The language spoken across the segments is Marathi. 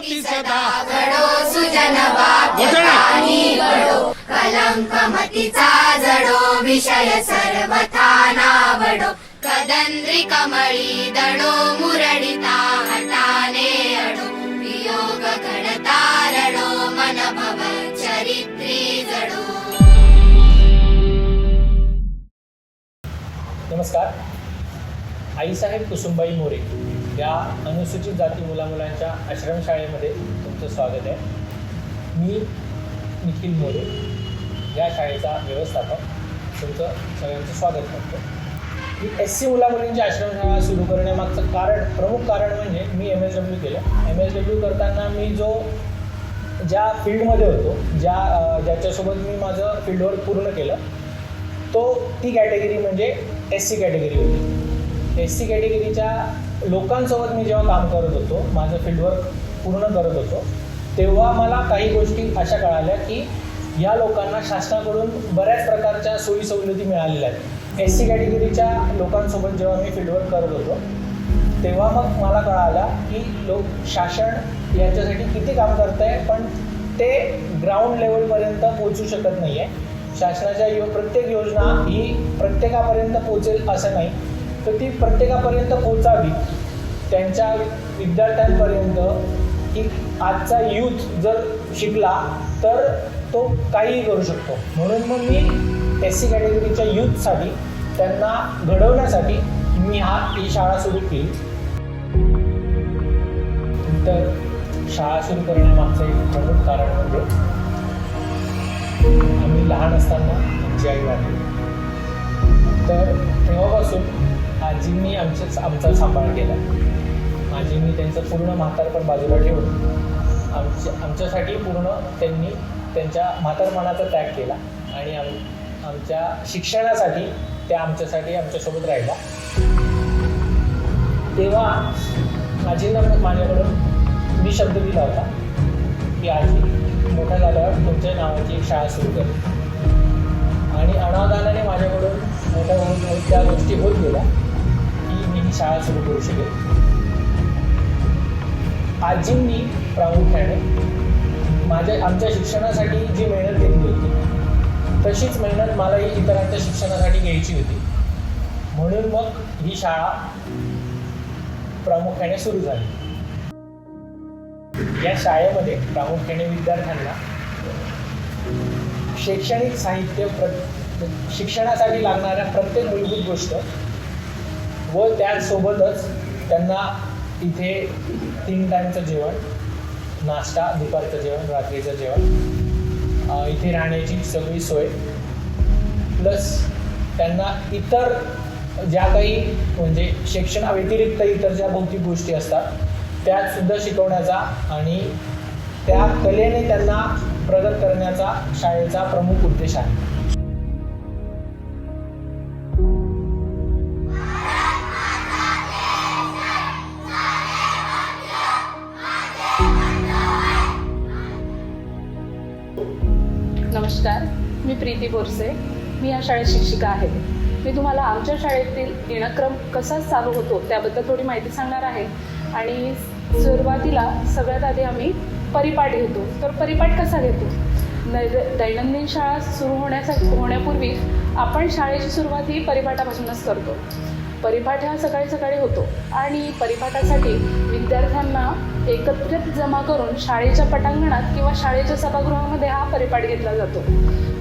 ज्योती सदा घडो सुजन वाक्यकानी घडो कलंक मतीचा जडो विषय सर्वथा नावडो कदंद्री कमळी दडो मुरडिता हटाने अडो वियोग घडता रडो मन भव चरित्री जडो. नमस्कार. आईसाहेब कुसुमबाई मोरे या अनुसूचित जाती मुलामुलांच्या आश्रमशाळेमध्ये तुमचं स्वागत आहे. मी निखिल मोरे या शाळेचा व्यवस्थापक तुमचं सगळ्यांचं स्वागत करतो. मी SC मुलामुलींची आश्रमशाळा सुरू करण्यामागचं प्रमुख कारण म्हणजे मी MSW केलं. MSW करताना मी ज्या फील्डमध्ये होतो, ज्याच्यासोबत मी माझं फील्डवर्क पूर्ण केलं, ती कॅटेगरी म्हणजे SC कॅटेगरी होती. SC कॅटेगरीच्या लोकांसोबत मी जेव्हा काम करत होतो, माझं फील्डवर्क पूर्ण करत होतो, तेव्हा मला काही गोष्टी अशा कळाल्या की या लोकांना शासनाकडून बऱ्याच प्रकारच्या सोयीसवलती मिळालेल्या आहेत. SC कॅटेगरीच्या लोकांसोबत जेव्हा मी फील्डवर्क करत होतो, तेव्हा मग मला कळालं की शासन यांच्यासाठी किती काम करत आहे, पण ते ग्राउंड लेवलपर्यंत पोहोचू शकत नाही आहे. शासनाच्या प्रत्येक योजना ही प्रत्येकापर्यंत पोहोचेल असं नाही, तर ती प्रत्येकापर्यंत पोहोचावी, त्यांच्या विद्यार्थ्यांपर्यंत. की आजचा यूथ जर शिकला तर तो काहीही करू शकतो. म्हणून मग मी SC कॅटेगरीच्या यूथसाठी, त्यांना घडवण्यासाठी मी ही शाळा सुरू केली. तर शाळा सुरू करण्यामागचं एक प्रमुख कारण म्हणजे आम्ही लहान असताना आमची आई वारली. तर तेव्हापासून आजींनी आमचा सांभाळ केला. आजींनी त्यांचं पूर्ण म्हातारपण बाजूला ठेवून आमच्यासाठी पूर्ण त्यांनी त्यांच्या म्हातारपणाचा त्याग केला आणि आमच्या शिक्षणासाठी त्या आमच्यासोबत राहिला. तेव्हा आजींना माझ्याकडून मी शब्द दिला होता की आजी, मोठा झाल्यावर तुमच्या नावाची एक शाळा सुरू करेल. आणि अनावधानाने माझ्याकडून मोठ्या होत त्या गोष्टी होत गेल्या की मी ही शाळा सुरू करू शकेल. आजींनी प्रामुख्याने आमच्या शिक्षणासाठी जी मेहनत घेतली होती, तशीच मेहनत मलाही इतरांच्या शिक्षणासाठी घ्यायची होती. म्हणून मग ही शाळा प्रामुख्याने सुरू झाली. या शाळेमध्ये प्रामुख्याने विद्यार्थ्यांना शैक्षणिक साहित्य, शिक्षणासाठी लागणाऱ्या प्रत्येक मूलभूत गोष्ट व त्यासोबतच त्यांना इथे 3 टाईमचं जेवण, नाश्ता, दुपारचं जेवण, रात्रीचं जेवण, इथे राहण्याची सगळी सोय, प्लस त्यांना इतर ज्या काही म्हणजे शिक्षणाव्यतिरिक्त इतर ज्या भौतिक गोष्टी असतात त्यासुद्धा शिकवण्याचा आणि त्या कलेने त्यांना प्रगत करण्याचा शाळेचा प्रमुख उद्देश आहे. नमस्कार, मी प्रीती बोरसे. मी या शाळेत शिक्षिका आहे. मी तुम्हाला आमच्या शाळेतील दिनक्रम कसा चालू होतो त्याबद्दल थोडी माहिती सांगणार आहे. आणि सुरुवातीला सगळ्यात आधी आम्ही परिपाठ घेतो. तर परिपाठ कसा घेतो? दैनंदिन शाळा सुरू होण्यापूर्वी आपण शाळेची सुरुवात ही परिपाठापासूनच करतो. परिपाठ हा सकाळी होतो आणि परिपाठासाठी विद्यार्थ्यांना एकत्रित जमा करून शाळेच्या पटांगणात किंवा शाळेच्या सभागृहामध्ये हा परिपाठ घेतला जातो.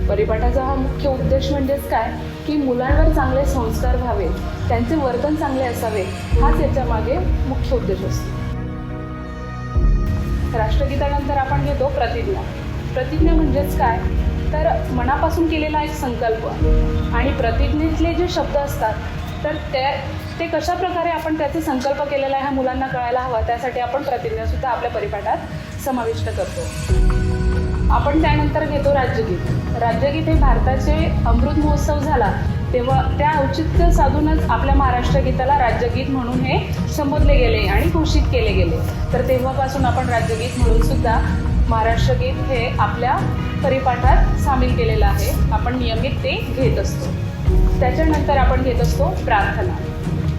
परिपाठाचा हा मुख्य उद्देश म्हणजेच काय की मुलांवर चांगले संस्कार व्हावेत, त्यांचे वर्तन चांगले असावे, हाच याच्या मागे मुख्य उद्देश असतो. राष्ट्रगीतानंतर आपण घेतो प्रतिज्ञा. प्रतिज्ञा म्हणजेच काय तर मनापासून केलेला एक संकल्प. आणि प्रतिज्ञेतले जे शब्द असतात तर ते कशा प्रकारे आपण त्याचे संकल्प केलेला आहे हा मुलांना कळायला हवा, त्यासाठी आपण प्रतिज्ञासुद्धा आपल्या परिपाठात समाविष्ट करतो. आपण त्यानंतर घेतो राज्यगीत. राज्यगीत हे भारताचे अमृत महोत्सव झाला तेव्हा त्या औचित्य साधूनच आपल्या महाराष्ट्र गीताला राज्यगीत म्हणून हे संबोधले गेले आणि घोषित केले गेले. तर तेव्हापासून आपण राज्यगीत म्हणून सुद्धा महाराष्ट्र गीत हे आपल्या परिपाठात सामील केलेलं आहे. आपण नियमित ते घेत असतो. त्याच्यानंतर आपण घेत असतो प्रार्थना.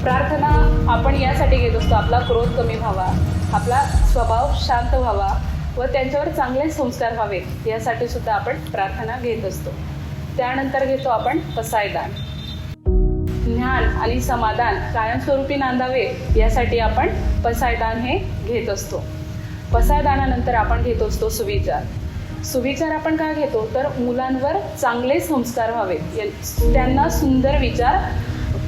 प्रार्थना आपण यासाठी घेत असतो आपला क्रोध कमी व्हावा, आपला स्वभाव शांत व्हावा व त्यांच्यावर चांगले संस्कार व्हावेत यासाठी सुद्धा आपण प्रार्थना घेत असतो. त्यानंतर घेतो आपण पसायदान. ज्ञान आणि समाधान कायमस्वरूपी नांदावे यासाठी आपण पसायदान हे घेत असतो. पसायदानानंतर आपण घेत असतो सुविचार. सुविचार आपण का घेतो तर मुलांवर चांगले संस्कार व्हावेत, त्यांना सुंदर विचार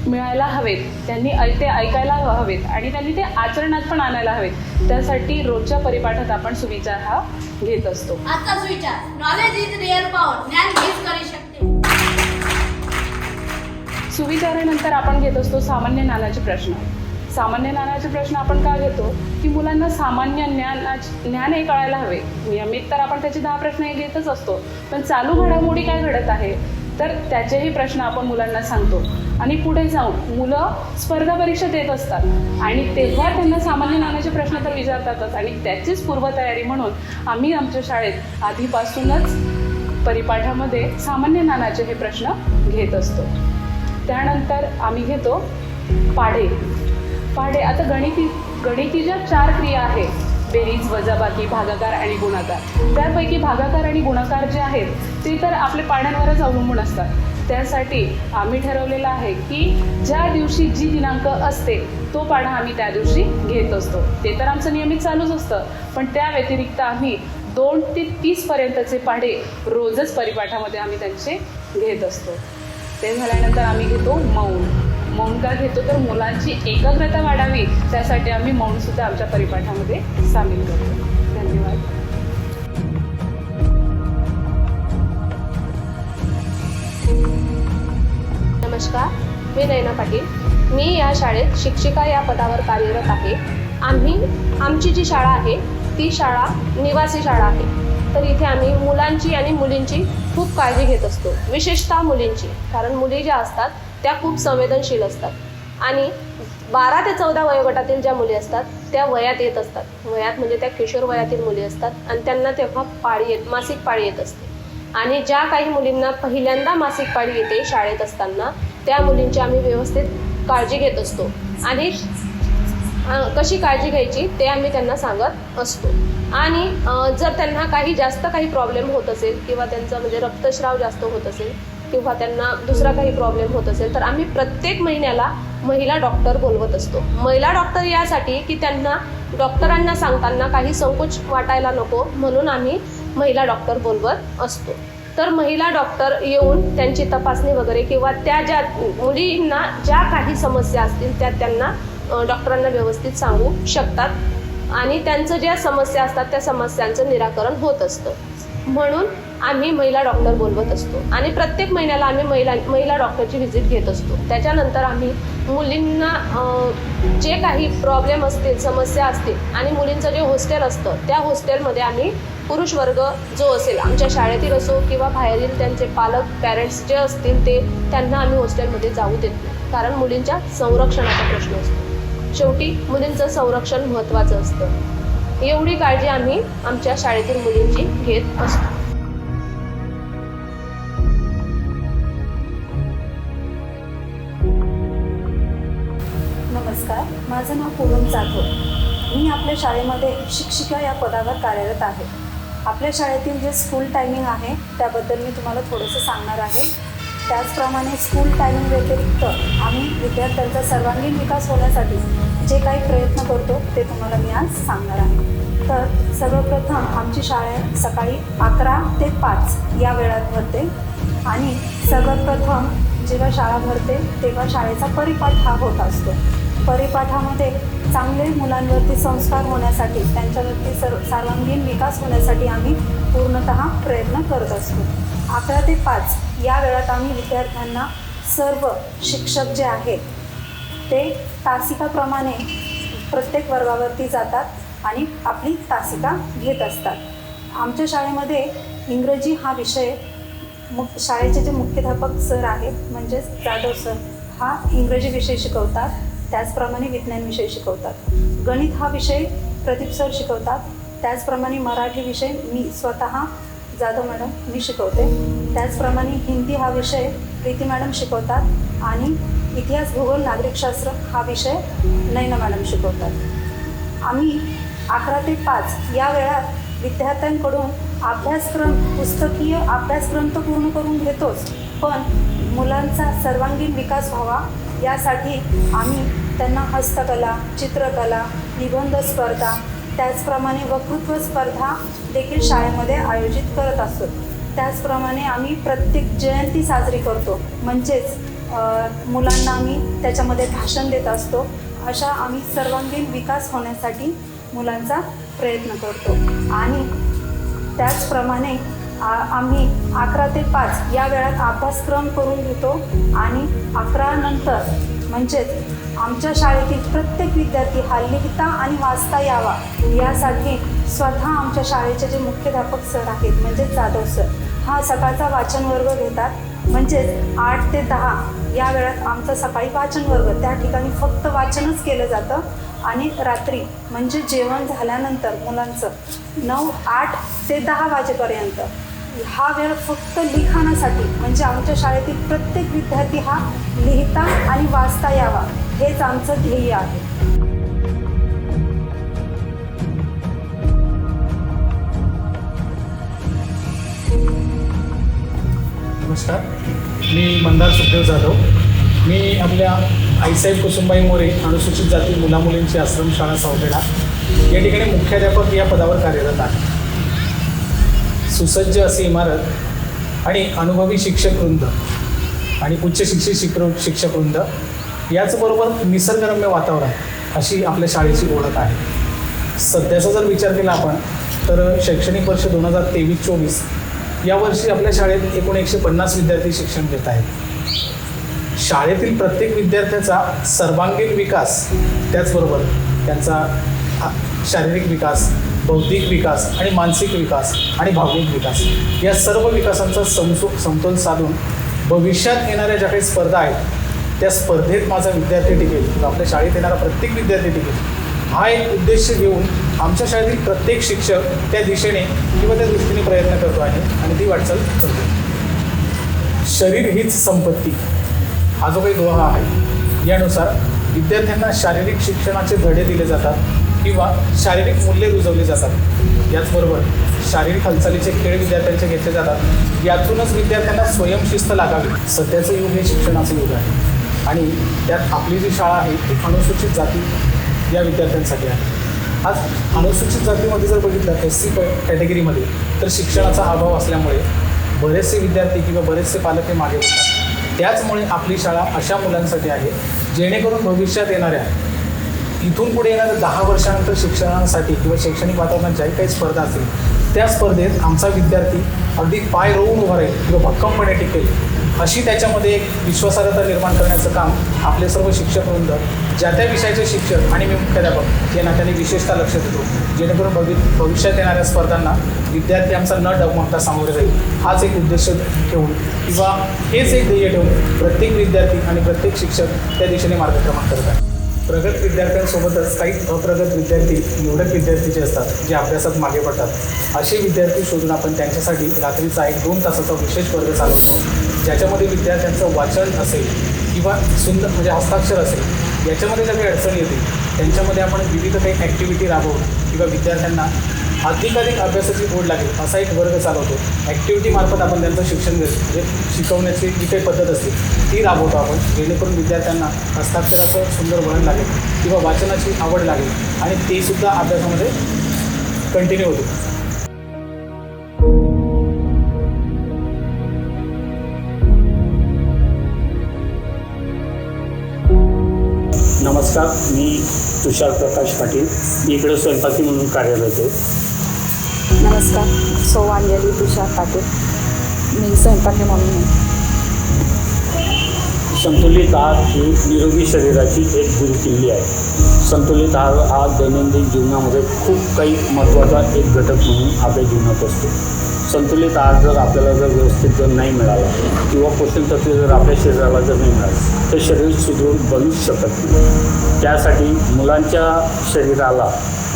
मिळायला हवेत, त्यांनी ते ऐकायला हवेत आणि त्यांनी ते आचरणात पण आणायला हवेत. त्यासाठी रोजच्या परिपाठात आपण सुविचार हा घेत असतो. आजचा सुविचार, नॉलेज इज रिअल पॉवर, ज्ञान हीच करू शकते. सुविचारानंतर आपण घेत असतो सामान्य ज्ञानाचे प्रश्न. सामान्य ज्ञानाचे प्रश्न आपण का घेतो की मुलांना सामान्य ज्ञान हे कळायला हवे. नियमित तर आपण त्याचे 10 प्रश्न हे घेतच असतो, पण चालू घडामोडी काय घडत आहे तर त्याचेही प्रश्न आपण मुलांना सांगतो. आणि पुढे जाऊन मुलं स्पर्धा परीक्षा देत असतात आणि तेव्हा त्यांना सामान्य ज्ञानाचे प्रश्न तर विचारतातच आणि त्याचीच पूर्वतयारी म्हणून आम्ही आमच्या शाळेत आधीपासूनच परिपाठामध्ये सामान्य ज्ञानाचे हे प्रश्न घेत असतो. त्यानंतर आम्ही घेतो पाढे. आता गणिती ज्या 4 क्रिया आहेत, बेरीज, वजाबाकी, भागाकार आणि गुणाकार, त्यापैकी भागाकार आणि गुणाकार जे आहेत ते तर आपले पाढ्यांवरच अवलंबून असतात. त्यासाठी आम्ही ठरवलेलं आहे की ज्या दिवशी जी दिनांक असते तो पाढा आम्ही त्या दिवशी घेत असतो. ते तर आमचं नियमित चालूच असतं, पण त्या व्यतिरिक्त आम्ही 2 ते 30 पर्यंतचे पाढे रोजच परिपाठामध्ये आम्ही त्यांचे घेत असतो. ते झाल्यानंतर आम्ही घेतो मौन का घेतो तर मुलांची एकाग्रता वाढावी त्यासाठी आम्ही मौनसुद्धा आमच्या परिपाठामध्ये सामील करतो. धन्यवाद. नमस्कार, मी नयना पाटील. मी या शाळेत शिक्षिका या पदावर कार्यरत आहे. आमची जी शाळा आहे ती शाळा निवासी शाळा आहे. तर इथे आम्ही मुलांची आणि मुलींची खूप काळजी घेत असतो, विशेषतः मुलींची. कारण मुली ज्या असतात त्या खूप संवेदनशील असतात आणि 12 ते 14 वयोगटातील ज्या मुली असतात त्या वयात येत असतात. वयात म्हणजे त्या किशोर वयातील मुली असतात आणि त्यांना तेव्हा मासिक पाळी येत असते. आणि ज्या काही मुलींना पहिल्यांदा मासिक पाळी येते शाळेत असताना त्या मुलींची आम्ही व्यवस्थित काळजी घेत असतो आणि कशी काळजी घ्यायची ते आम्ही त्यांना सांगत असतो. आणि जर त्यांना जास्त काही प्रॉब्लेम होत असेल किंवा त्यांचं म्हणजे रक्तस्राव जास्त होत असेल किंवा त्यांना दुसरा काही प्रॉब्लेम होत असेल तर आम्ही प्रत्येक महिन्याला महिला डॉक्टर बोलवत असतो. महिला डॉक्टर यासाठी की त्यांना डॉक्टरांना सांगताना काही संकोच वाटायला नको म्हणून आम्ही महिला डॉक्टर बोलवत असतो. तर महिला डॉक्टर येऊन त्यांची तपासणी वगैरे किंवा त्या ज्या मुलींना ज्या काही समस्या असतील त्या त्यांना डॉक्टरांना व्यवस्थित सांगू शकतात आणि त्यांचं ज्या समस्या असतात त्या समस्यांचं निराकरण होत असतं. म्हणून आम्ही महिला डॉक्टर बोलवत असतो आणि प्रत्येक महिन्याला आम्ही महिला डॉक्टरची व्हिजिट घेत असतो. त्याच्यानंतर आम्ही मुलींना जे काही प्रॉब्लेम असतील, समस्या असतील आणि मुलींचं जे हॉस्टेल असतं त्या हॉस्टेलमध्ये आम्ही पुरुष वर्ग जो असेल आमच्या शाळेतील असो किंवा बाहेरील त्यांचे पॅरेंट्स जे असतील ते त्यांना आम्ही हॉस्टेलमध्ये जाऊ देत नाही. कारण मुलींच्या संरक्षणाचा प्रश्न असतो. शेवटी मुलींचं संरक्षण महत्त्वाचं असतं. एवढी काळजी आम्ही आमच्या शाळेतील मुलींची घेत असतो. नमस्कार, माझं नाव पूनम जाधव. मी आपल्या शाळेमध्ये शिक्षिका या पदावर कार्यरत आहे. आपल्या शाळेतील जे स्कूल टायमिंग आहे त्याबद्दल मी तुम्हाला थोडंसं सांगणार आहे. त्याचप्रमाणे स्कूल टायमिंग व्यतिरिक्त आम्ही विद्यार्थ्यांचा सर्वांगीण विकास होण्यासाठी जे काही प्रयत्न करतो ते तुम्हाला मी आज सांगणार आहे. तर सर्वप्रथम आमची शाळा सकाळी 11 ते 5 या वेळात भरते आणि सर्वात प्रथम जेव्हा शाळा भरते तेव्हा शाळेचा परिपाठ हा होत असतो. परिपाठामध्ये चांगले मुलांवरती संस्कार होण्यासाठी त्यांच्यावरती सर्वांगीण विकास होण्यासाठी आम्ही पूर्णतः प्रयत्न करत असतो. 11 ते 5 या वेळात आम्ही विद्यार्थ्यांना सर्व शिक्षक जे आहेत ते तासिकाप्रमाणे प्रत्येक वर्गावरती जातात आणि आपली तासिका घेत असतात. आमच्या शाळेमध्ये इंग्रजी हा विषय शाळेचे जे मुख्याध्यापक सर आहेत म्हणजेच जाधव सर हा इंग्रजी विषय शिकवतात. त्याचप्रमाणे विज्ञान विषय शिकवतात. गणित हा विषय प्रदीप सर शिकवतात. त्याचप्रमाणे मराठी विषय मी स्वतः जाधव मॅडम मी शिकवते. त्याचप्रमाणे हिंदी हा विषय प्रीती मॅडम शिकवतात आणि इतिहास, भूगोल, नागरिकशास्त्र हा विषय नयना मॅडम शिकवतात. आम्ही 11 ते 5 या वेळात विद्यार्थ्यांकडून पुस्तकीय अभ्यासक्रम तर पूर्ण करून घेतोच, पण मुलांचा सर्वांगीण विकास व्हावा यासाठी आम्ही त्यांना हस्तकला, चित्रकला, निबंध स्पर्धा, त्याचप्रमाणे वक्तृत्व स्पर्धा देखील शाळेमध्ये आयोजित करत असतो. त्याचप्रमाणे आम्ही प्रत्येक जयंती साजरी करतो, म्हणजेच मुलांना आम्ही त्याच्यामध्ये भाषण देत असतो. अशा आम्ही सर्वांगीण विकास होण्यासाठी मुलांचा प्रयत्न करतो. आणि त्याचप्रमाणे आम्ही 11 ते 5 या वेळात अभ्यासक्रम करून घेतो आणि 11 नंतर म्हणजेच आमच्या शाळेतील प्रत्येक विद्यार्थी हा लिहिता आणि वाचता यावा यासाठी स्वतः आमच्या शाळेचे जे मुख्याध्यापक सर आहेत म्हणजे जाधव सर हा सकाळचा वाचन वर्ग घेतात. म्हणजेच 8 ते 10 या वेळात आमचं सकाळी वाचन वर्ग, त्या ठिकाणी फक्त वाचनच केलं जातं. आणि रात्री म्हणजे जेवण झाल्यानंतर मुलांचं 8 ते 10 वाजेपर्यंत हा वेळ फक्त लिखाणासाठी, म्हणजे आमच्या शाळेतील प्रत्येक विद्यार्थी हा लिहिता आणि वाचता यावा हेच आमचं ध्येय आहे. नमस्कार, मी मंदार सुखदेव जाधव. मी आपल्या आईसाहेब कुसुमबाई मोरे अनुसूचित जाती मुलामुलींची आश्रमशाळा सावखेडा या ठिकाणी मुख्याध्यापक या पदावर कार्यरत आहे. सुसज्ज अशी इमारत आणि अनुभवी शिक्षकवृंद आणि उच्च शिक्षकवृंद याचबरोबर निसर्गरम्य वातावरण अशी आपल्या शाळेची ओळख आहे. सध्याचा जर विचार केला आपण तर शैक्षणिक वर्ष 2023-24 यावर्षी आपल्या शाळेत एकूण 150 विद्यार्थी शिक्षण घेत आहेत. शाळेतील प्रत्येक विद्यार्थ्याचा सर्वांगीण विकास, त्याचबरोबर त्यांचा शारीरिक विकास, बौद्धिक विकास आणि मानसिक विकास आणि भावनिक विकास या सर्व विकासांचा समतोल साधून भविष्यात येणाऱ्या ज्या काही स्पर्धा आहेत त्या स्पर्धेत माझा विद्यार्थी टिकेल किंवा आपल्या शाळेत येणारा प्रत्येक विद्यार्थी टिकेल हा एक उद्देश घेऊन आमच्या शाळेतील प्रत्येक शिक्षक त्या दिशेने किंवा त्या दृष्टीने प्रयत्न करतो आहे आणि ती वाटचाल करतो. शरीर हीच संपत्ती हा जो काही दोहा आहे यानुसार विद्यार्थ्यांना शारीरिक शिक्षणाचे धडे दिले जातात किंवा शारीरिक मूल्ये रुजवली जातात. याचबरोबर शारीरिक हालचालीचे खेळ विद्यार्थ्यांचे घेतले जातात. यातूनच विद्यार्थ्यांना स्वयंशिस्त लागावी. सध्याचं युग हे शिक्षणाचं युग आहे आणि त्यात आपली जी शाळा आहे ती अनुसूचित जाती या विद्यार्थ्यांसाठी आहे. आज अनुसूचित जातीमध्ये जर बघितलं SC कॅटेगरीमध्ये तर शिक्षणाचा अभाव असल्यामुळे बरेचसे विद्यार्थी किंवा बरेचसे पालक हे मागे होतात. त्याचमुळे आपली शाळा अशा मुलांसाठी आहे जेणेकरून भविष्यात येणाऱ्या इथून पुढे येणाऱ्या 10 वर्षानंतर शिक्षणासाठी किंवा शैक्षणिक वातावरणात ज्याही काही स्पर्धा असतील त्या स्पर्धेत आमचा विद्यार्थी अगदी पाय रोवून उभा राहील किंवा भक्कमपणे टिकेल अशी त्याच्यामध्ये एक विश्वासार्हता निर्माण करण्याचं काम आपले सर्व शिक्षकवृंद, ज्या त्या विषयाचे शिक्षक आणि मी मुख्याध्यापक या नात्याने विशेषतः लक्ष देतो, जेणेकरून भविष्यात येणाऱ्या स्पर्धांना विद्यार्थी आमचा न डगमगता सामोरे जाईल. हाच एक उद्देश ठेवून किंवा हेच एक ध्येय ठेवून प्रत्येक विद्यार्थी आणि प्रत्येक शिक्षक त्या दिशेने मार्गक्रमण करत आहे. प्रगत विद्यार्थ्यांसोबतच काही अप्रगत विद्यार्थी, निवडक विद्यार्थी जे असतात जे अभ्यासात मागे पडतात, असे विद्यार्थी शोधून आपण त्यांच्यासाठी रात्रीचा 1-2 तासाचा विशेष वर्ग चालवतो, ज्याच्यामध्ये विद्यार्थ्यांचं वाचन असेल किंवा सुंदर म्हणजे हस्ताक्षर असेल याच्यामध्ये ज्या काही अडचणी येतील त्यांच्यामध्ये आपण विविध काही ॲक्टिव्हिटी राबवून किंवा विद्यार्थ्यांना अधिकाधिक अभ्यासाची ओढ लागेल असा एक वर्ग चालवतो. ॲक्टिव्हिटीमार्फत आपण त्यांचं शिक्षण म्हणजे शिकवण्याची जी काही पद्धत असते ती राबवतो आपण, जेणेकरून विद्यार्थ्यांना हस्ताक्षराचं सुंदर वळण लागेल किंवा वाचनाची आवड लागेल आणि ते सुद्धा अभ्यासामध्ये कंटिन्यू होते. नमस्कार, मी तुषार प्रकाश पाटील, मी इकडे स्वयंपाकी म्हणून कार्यरत आहे. नमस्कार, सौ अंजली तुषार पाटील, मी स्वयंपाकी म्हणून आहे. संतुलित आहार ही निरोगी शरीराची एक गुरुकिल्ली आहे. संतुलित आहार हा दैनंदिन जीवनामध्ये खूप काही महत्त्वाचा एक घटक म्हणून आपल्या जीवनात असतो. संतुलित आहार जर आपल्याला व्यवस्थित जर नाही मिळाला किंवा पोषण तत्त्वे जर आपल्या शरीराला जर नाही मिळाली तर शरीर सुदृढ बनूच शकत नाही. त्यासाठी मुलांच्या शरीराला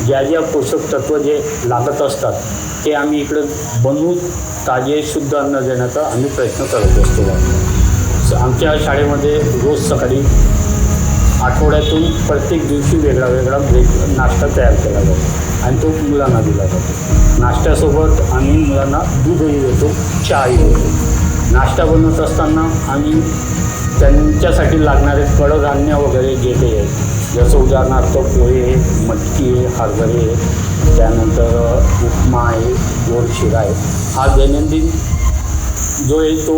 ज्या ज्या पोषक तत्त्व जे लागत असतात ते आम्ही इकडं बनवून ताजे शुद्ध अन्न देण्याचा आम्ही प्रयत्न करत असतो. आमच्या शाळेमध्ये रोज सकाळी 8 आठवड्यातून प्रत्येक दिवशी वेगळा वेगळा नाश्ता तयार केला जातो आणि तो मुलांना दिला जातो. नाश्त्यासोबत आम्ही मुलांना दूधही देतो, चहाही देतो. नाश्ता बनवत असताना आम्ही त्यांच्यासाठी लागणारे कडधान्य वगैरे जे काही आहेत, जसं उदाहरणार्थ पोहे, मटकी आहे, हरभरे आहे, त्यानंतर उपमा आहे, गोड शिरा आहे. हा दैनंदिन जो आहे तो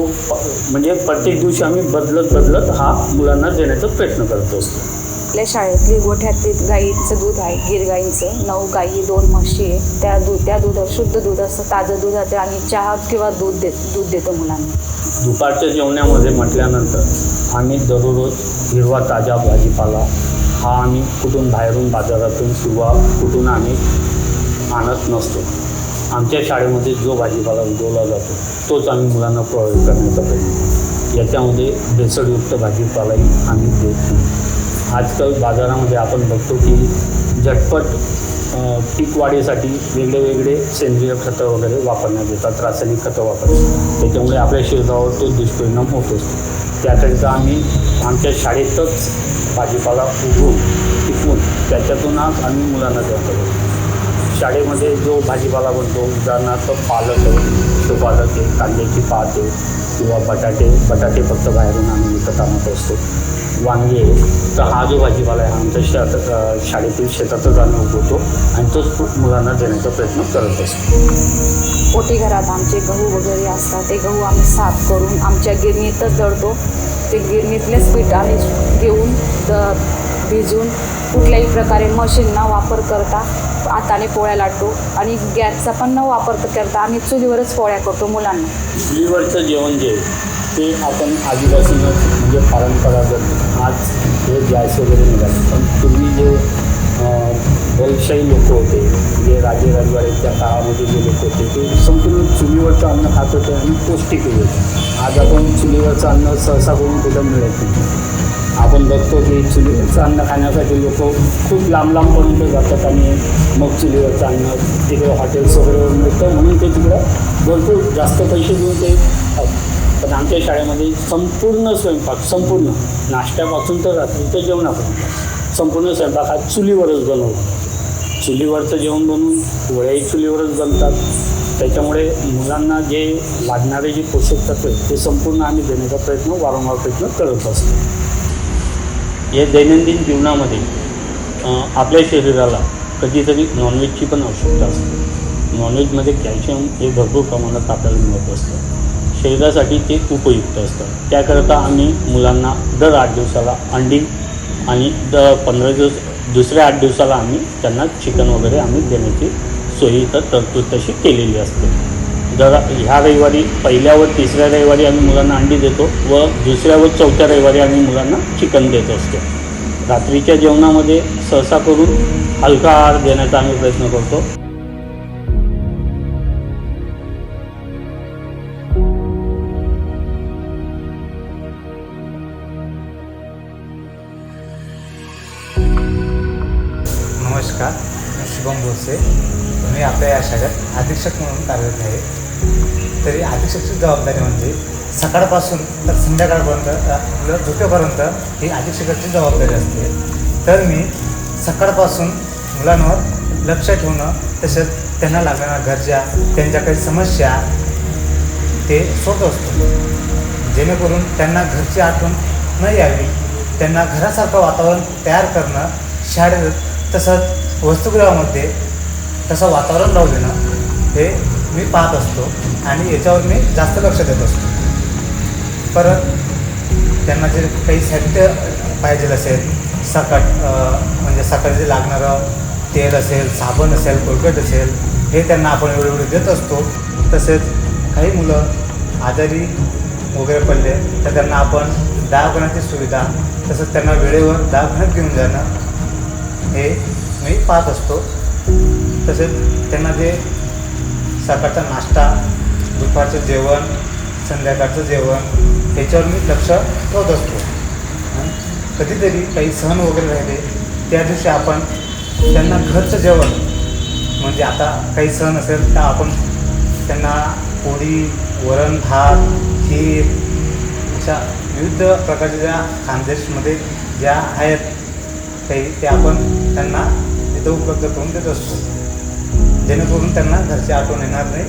म्हणजे प्रत्येक दिवशी आम्ही बदलत हा मुलांना देण्याचा प्रयत्न करत असतो. आपल्या शाळेतली गोठ्यातील गाईचं दूध आहे, गिर गाईंचं. 9 गाई 2 म्हशी आहे. त्या दुधात शुद्ध दूध असतं, ताजं दूध आहे आणि चहा किंवा दूध देतो मुलांना. दुपारच्या जेवणामध्ये म्हटल्यानंतर आम्ही दररोज हिरवा ताजा भाजीपाला हा आम्ही कुठून बाहेरून बाजारातून किंवा कुठून आम्ही आणत नसतो. आमच्या शाळेमध्ये जो भाजीपाला उगवला जातो तोच आम्ही मुलांना प्रोव्हाइड करण्याचा प्रयत्न. याच्यामध्ये भेसळयुक्त भाजीपालाही आम्ही देत नाही. आजकाल बाजारामध्ये आपण बघतो की झटपट पीक वाढीसाठी वेगळे सेंद्रिय खतं वगैरे वापरण्यात येतात, रासायनिक खतं वापरतात. त्याच्यामुळे आपल्या शरीरावर तो दुष्परिणाम होत असतो. त्याकरिता आम्ही आमच्या शाळेतच भाजीपाला उगवून पिकवून त्याच्यातूनच आम्ही मुलांना देतो. शाळेमध्ये जो भाजीपाला बनतो, उदाहरणार्थ पालक आहे, तो पालक आहे, कांद्याची पात आहे किंवा बटाटे फक्त बाहेरून आम्ही विकत आणत असतो. वांगे आहे, तर हा जो भाजीपाला आहे आमच्या शाळेतील शेतातच आम्ही उगवतो आणि तोच मुलांना देण्याचा प्रयत्न करत असतो. पोटी घरात आमचे गहू वगैरे असतात, ते गहू आम्ही साफ करून आमच्या गिरणीतच दळतो. ते गिरणीतलेच पीठ आम्ही घेऊन भिजून कुठल्याही प्रकारे मशीन न वापर करता हाताने पोळ्या लाटतो आणि गॅसचा पण न वापर करता आम्ही चुलीवरच पोळ्या करतो मुलांना. चुलीवरचं जेवण जे ते आपण आधीपासूनच म्हणजे परंपरागत, आज हे गॅस वगैरे निघाले, पण पूर्वी जे बलशाही लोक होते, जे राजे राजवाड्याच्या काळामध्ये जे लोक होते ते संपूर्ण चुलीवरचं अन्न खात होते आणि पौष्टिक होते. आज आपण चुलीवरचं अन्न सहसा करून कुठं मिळत नाही. आपण बघतो की चुलीवरचं अन्न खाण्यासाठी लोक खूप लांबपर्यंत जातात आणि मग चुलीवरचं अन्न तिकडे हॉटेल्स वगैरे मिळतं म्हणून ते तिकडं भरपूर जास्त पैसे देऊन ते. पण आमच्या शाळेमध्ये संपूर्ण स्वयंपाक, संपूर्ण नाश्त्यापासून तर रात्रीच्या जेवणापर्यंत संपूर्ण स्वयंपाक हा चुलीवरच बनवतो. चुलीवरचं जेवण बनवून पोळ्याही चुलीवरच बनतात. त्याच्यामुळे मुलांना जे लागणारे जे पोषक तत्व आहेत ते संपूर्ण आम्ही देण्याचा वारंवार प्रयत्न करत असतो. या दैनंदिन जीवनामध्ये आपल्या शरीराला कधीतरी नॉनव्हेजची पण आवश्यकता असते. नॉनव्हेजमध्ये कॅल्शियम हे भरपूर प्रमाणात आपल्याला मिळत असतं. शरीरासाठी ते उपयुक्त असतं. त्याकरता आम्ही मुलांना दर 8 दिवसाला अंडी आणि 15 दिवस दुसऱ्या 8 दिवसाला आम्ही त्यांना चिकन वगैरे आम्ही देण्याची सोयी तर तरतूद तशी केलेली असते. जर ह्या रविवारी पहिल्या व तिसऱ्या रविवारी आम्ही मुलांना अंडी देतो व दुसऱ्या व चौथ्या रविवारी आम्ही मुलांना चिकन देत असतो. रात्रीच्या जेवणामध्ये सहसा करून हलका आहार देण्याचा आम्ही प्रयत्न करतो. नमस्कार, मी शुभम बोरसे. मी आपल्या या शाळेत अधीक्षक म्हणून कार्यरत आहे. तरी अधीक्षकची जबाबदारी म्हणजे सकाळपासून तर संध्याकाळपर्यंत झोपेपर्यंत ही अधीक्षकाची जबाबदारी असते. तर मी सकाळपासून मुलांवर लक्ष ठेवणं, तसेच त्यांना लागणाऱ्या गरजा, त्यांच्या काही समस्या ते सोडत असतो, जेणेकरून त्यांना घरची आठवण न यावी. त्यांना घरासारखं वातावरण तयार करणं, शाळेत तसंच वसतिगृहामध्ये तसं वातावरण लावून देणं हे मी पाहत असतो आणि याच्यावर मी जास्त लक्ष देत असतो. परत त्यांना जे काही साहित्य पाहिजे असेल, म्हणजे सकाळी जे लागणारं तेल असेल, साबण असेल, कोलगेट असेल, हे त्यांना आपण वेळोवेळी देत असतो. तसेच काही मुलं आजारी वगैरे पडले तर त्यांना आपण दवाखान्याची सुविधा, तसंच त्यांना वेळेवर दवाखान्यात घेऊन जाणं हे मी पाहत असतो. तसेच त्यांना जे सकाळचा नाश्ता, दुपारचं जेवण, संध्याकाळचं जेवण ह्याच्यावर मी लक्ष ठेवत असतो. कधीतरी काही सण वगैरे राहिले त्या दिवशी आपण त्यांना घरचं जेवण, म्हणजे आता काही सण असेल तर आपण त्यांना पोळी, वरण भात, खीर अशा विविध प्रकारच्या ज्या खानदेशमध्ये ज्या आहेत काही ते आपण त्यांना तिथं उपलब्ध करून देत असतो, जेणेकरून त्यांना घरची आठवण येणार नाही